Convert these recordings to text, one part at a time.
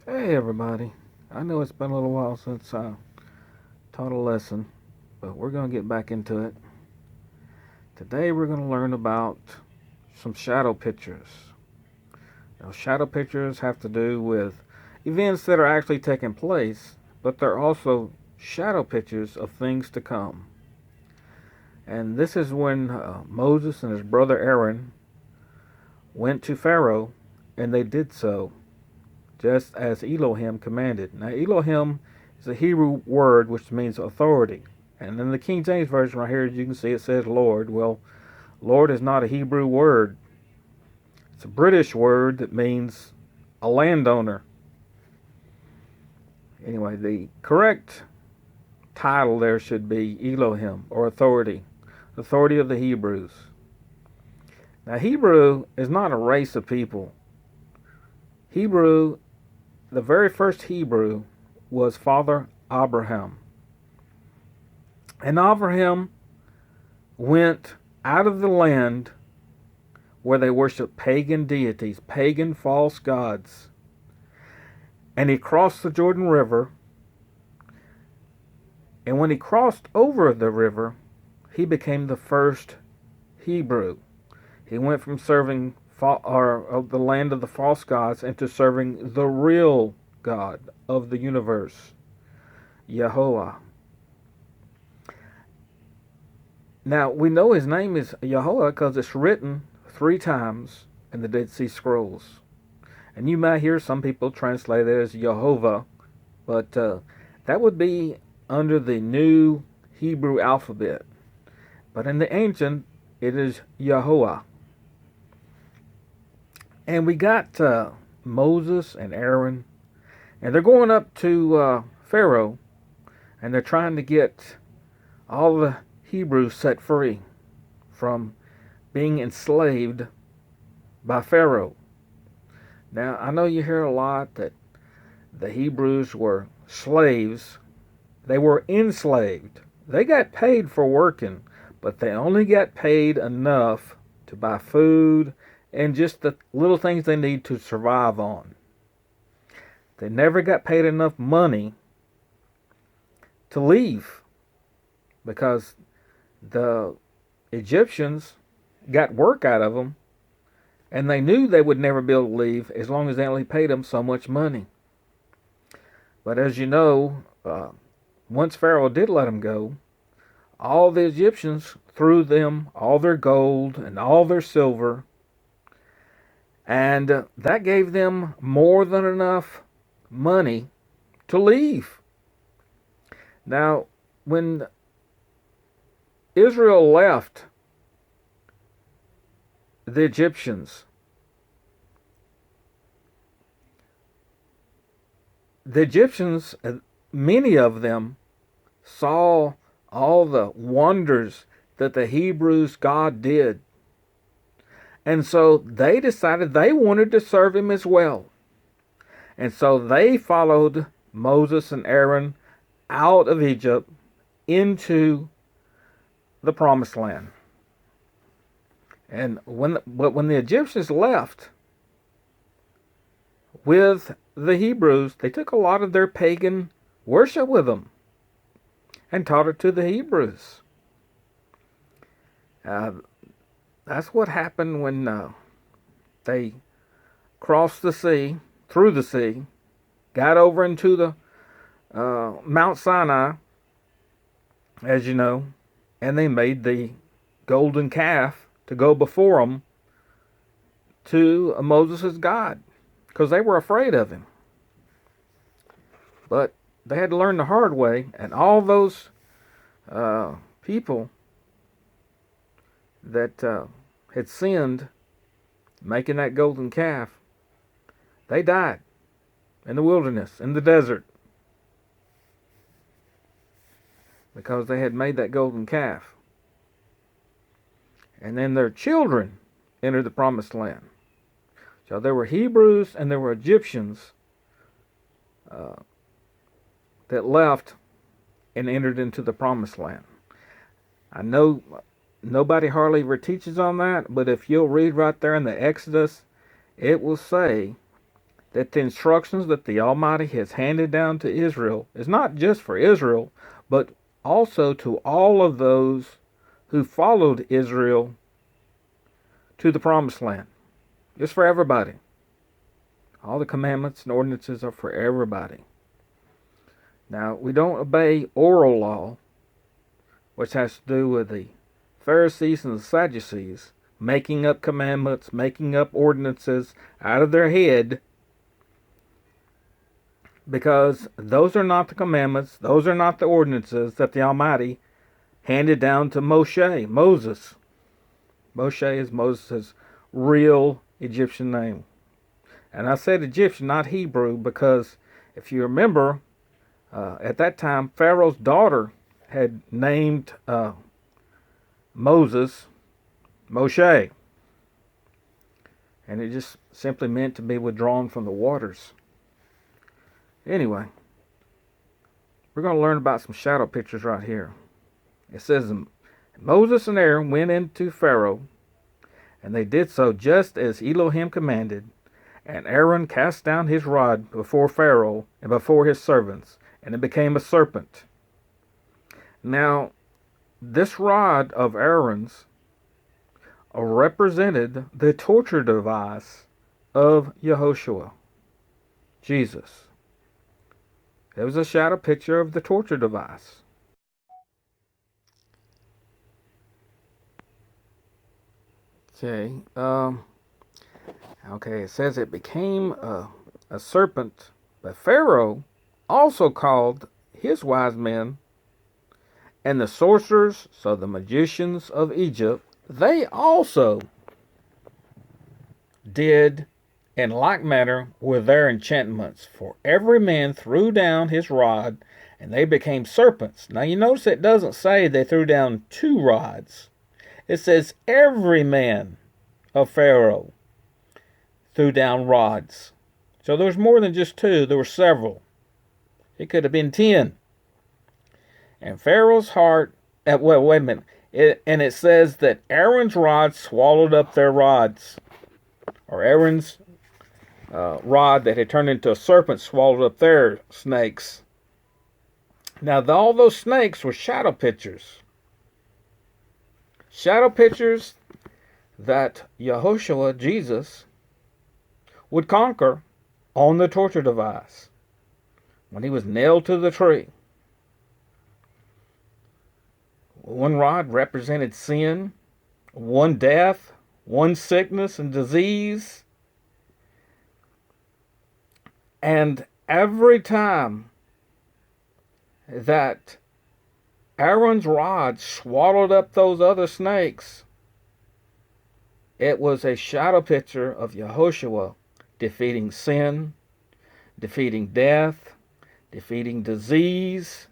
Hey everybody. I know it's been a little while since I taught a lesson, but we're going to get back into it. Today we're going to learn about some shadow pictures. Now, shadow pictures have to do with events that are actually taking place, but they're also shadow pictures of things to come. And this is when Moses and his brother Aaron went to Pharaoh, and they did so just as Elohim commanded. Now, Elohim is a Hebrew word which means authority. And in the King James Version right here, as you can see, it says Lord. Well, Lord is not a Hebrew word. It's a British word that means a landowner. Anyway, the correct title there should be Elohim, or authority. Authority of the Hebrews. Now, Hebrew is not a race of people. Hebrew, the very first Hebrew was Father Abraham. And Abraham went out of the land where they worshiped pagan deities, pagan false gods. And he crossed the Jordan River. And when he crossed over the river, he became the first Hebrew. He went from serving the land of the false gods into serving the real God of the universe, Yahweh. Now, we know his name is Yahweh because it's written 3 times in the Dead Sea Scrolls. And you might hear some people translate it as Jehovah, but that would be under the new Hebrew alphabet. But in the ancient, it is Yahweh. And we got Moses and Aaron, and they're going up to Pharaoh, and they're trying to get all the Hebrews set free from being enslaved by Pharaoh. Now, I know you hear a lot that the Hebrews were slaves. They were enslaved. They got paid for working, but they only got paid enough to buy food and just the little things they need to survive on. They never got paid enough money to leave because the Egyptians got work out of them, and they knew they would never be able to leave as long as they only paid them so much money. But as you know, once Pharaoh did let them go, all the Egyptians threw them all their gold and all their silver, and that gave them more than enough money to leave. Now, when Israel left the Egyptians, many of them saw all the wonders that the Hebrews' God did. And so they decided they wanted to serve him as well. And so they followed Moses and Aaron out of Egypt into the Promised Land. And when the Egyptians left with the Hebrews, they took a lot of their pagan worship with them and taught it to the Hebrews. That's what happened when they crossed the sea, through the sea, got over into the Mount Sinai, as you know, and they made the golden calf to go before them to Moses' God, because they were afraid of him. But they had to learn the hard way, and all those people that had sinned making that golden calf, they died in the wilderness, in the desert, because they had made that golden calf. And then their children entered the Promised Land. So there were Hebrews and there were Egyptians that left and entered into the Promised Land. I know nobody hardly ever teaches on that, but if you'll read right there in the Exodus, it will say that the instructions that the Almighty has handed down to Israel is not just for Israel, but also to all of those who followed Israel to the promised land. It's for everybody. All the commandments and ordinances are for everybody. Now, we don't obey oral law, which has to do with the Pharisees and the Sadducees making up commandments, making up ordinances out of their head, because those are not the commandments, those are not the ordinances that the Almighty handed down to Moses. Moshe is Moses' real Egyptian name. And I said Egyptian, not Hebrew, because if you remember, at that time, Pharaoh's daughter had named Moses Moshe. And it just simply meant to be withdrawn from the waters. Anyway, we're going to learn about some shadow pictures right here. It says, Moses and Aaron went into Pharaoh, and they did so just as Elohim commanded. And Aaron cast down his rod before Pharaoh and before his servants, and it became a serpent. Now, this rod of Aaron's represented the torture device of Yehoshua, Jesus. It was a shadow picture of the torture device. Okay, it says it became a serpent, but Pharaoh also called his wise men and the sorcerers, so the magicians of Egypt, they also did in like manner with their enchantments. For every man threw down his rod, and they became serpents. Now you notice it doesn't say they threw down 2 rods. It says every man of Pharaoh threw down rods. So there was more than just 2, there were several. It could have been 10. And Pharaoh's heart, wait a minute. It says that Aaron's rod swallowed up their rods. Or Aaron's rod that had turned into a serpent swallowed up their snakes. Now, all those snakes were shadow pictures. Shadow pictures that Yehoshua, Jesus, would conquer on the torture device when he was nailed to the tree. One rod represented sin, one death, one sickness and disease. And every time that Aaron's rod swallowed up those other snakes, it was a shadow picture of Yehoshua defeating sin, defeating death, defeating disease,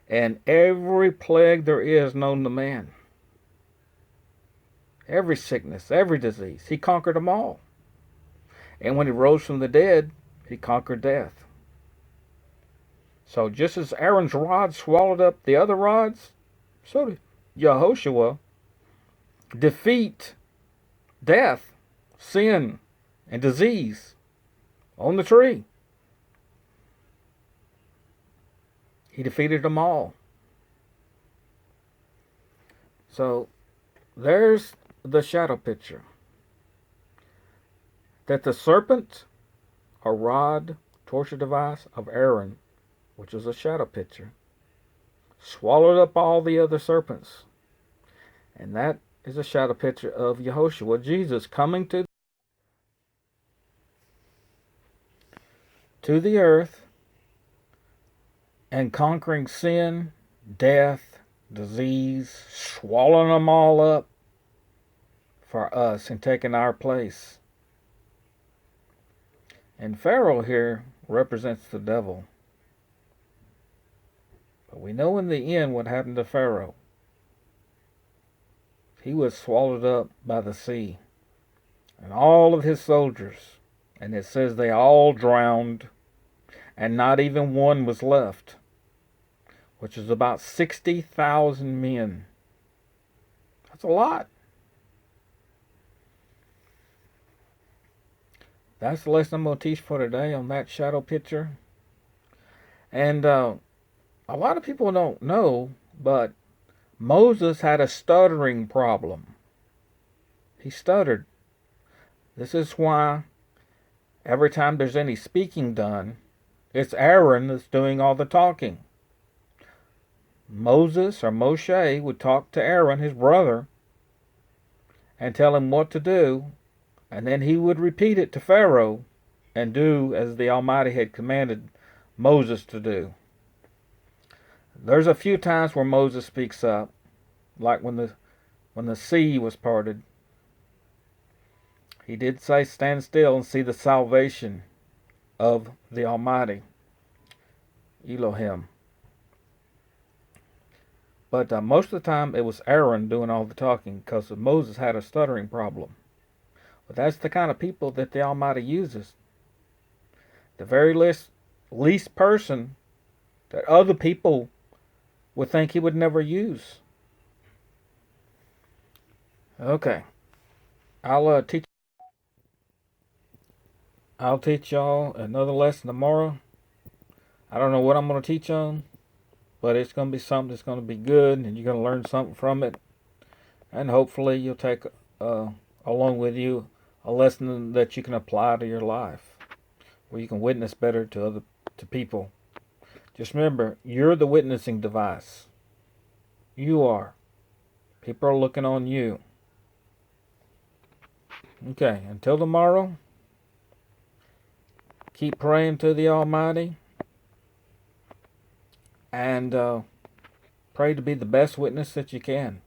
and every plague there is known to man. Every sickness, every disease, he conquered them all. And when he rose from the dead, he conquered death. So just as Aaron's rod swallowed up the other rods, so did Yehoshua defeat death, sin, and disease on the tree. He defeated them all. So there's the shadow picture. That the serpent, or rod, torture device of Aaron, which was a shadow picture, swallowed up all the other serpents. And that is a shadow picture of Yehoshua, Jesus, coming to the earth and conquering sin, death, disease, swallowing them all up for us and taking our place. And Pharaoh here represents the devil. But we know in the end what happened to Pharaoh. He was swallowed up by the sea, and all of his soldiers. And it says they all drowned, and not even one was left, which is about 60,000 men. That's a lot. That's the lesson I'm going to teach for today on that shadow picture. And a lot of people don't know, but Moses had a stuttering problem. He stuttered. This is why every time there's any speaking done, it's Aaron that's doing all the talking. Moses or Moshe would talk to Aaron, his brother, and tell him what to do, and then he would repeat it to Pharaoh and do as the Almighty had commanded Moses to do. There's a few times where Moses speaks up, like when the sea was parted. He did say, "Stand still and see the salvation of the Almighty, Elohim." But most of the time it was Aaron doing all the talking because Moses had a stuttering problem. But that's the kind of people that the Almighty uses. The very least person that other people would think he would never use. Okay, I'll teach y'all another lesson tomorrow. I don't know what I'm going to teach on, but it's going to be something that's going to be good, and you're going to learn something from it, and hopefully you'll take along with you a lesson that you can apply to your life, where you can witness better to people. Just remember, you're the witnessing device. You are. People are looking on you. Okay, until tomorrow, keep praying to the Almighty, and pray to be the best witness that you can.